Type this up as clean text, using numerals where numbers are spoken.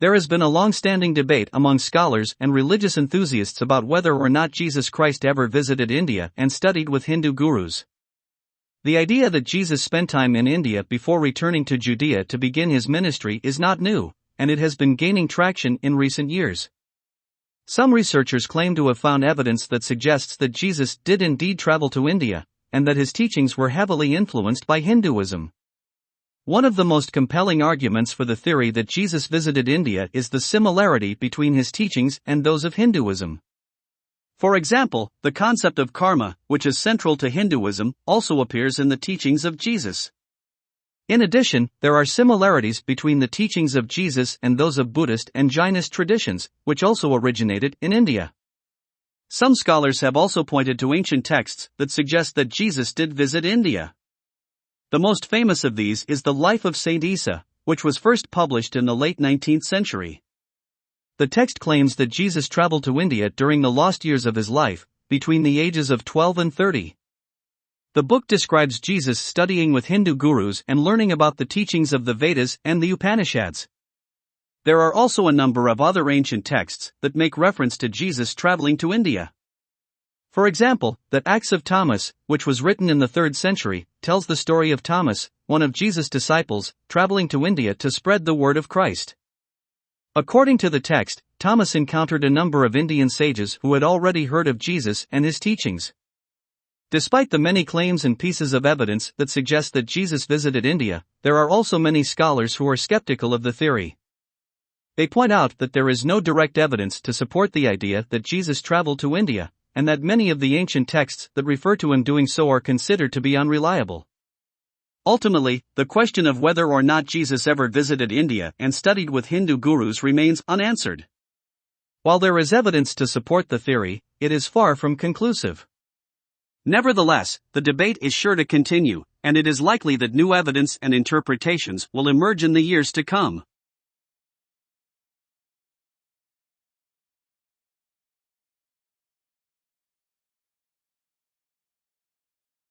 There has been a long-standing debate among scholars and religious enthusiasts about whether or not Jesus Christ ever visited India and studied with Hindu gurus. The idea that Jesus spent time in India before returning to Judea to begin his ministry is not new, and it has been gaining traction in recent years. Some researchers claim to have found evidence that suggests that Jesus did indeed travel to India, and that his teachings were heavily influenced by Hinduism. One of the most compelling arguments for the theory that Jesus visited India is the similarity between his teachings and those of Hinduism. For example, the concept of karma, which is central to Hinduism, also appears in the teachings of Jesus. In addition, there are similarities between the teachings of Jesus and those of Buddhist and Jainist traditions, which also originated in India. Some scholars have also pointed to ancient texts that suggest that Jesus did visit India. The most famous of these is the Life of Saint Isa, which was first published in the late 19th century. The text claims that Jesus traveled to India during the lost years of his life, between the ages of 12 and 30. The book describes Jesus studying with Hindu gurus and learning about the teachings of the Vedas and the Upanishads. There are also a number of other ancient texts that make reference to Jesus traveling to India. For example, the Acts of Thomas, which was written in the 3rd century, tells the story of Thomas, one of Jesus' disciples, traveling to India to spread the word of Christ. According to the text, Thomas encountered a number of Indian sages who had already heard of Jesus and his teachings. Despite the many claims and pieces of evidence that suggest that Jesus visited India, there are also many scholars who are skeptical of the theory. They point out that there is no direct evidence to support the idea that Jesus traveled to India, and that many of the ancient texts that refer to him doing so are considered to be unreliable. Ultimately, the question of whether or not Jesus ever visited India and studied with Hindu gurus remains unanswered. While there is evidence to support the theory, it is far from conclusive. Nevertheless, the debate is sure to continue, and it is likely that new evidence and interpretations will emerge in the years to come.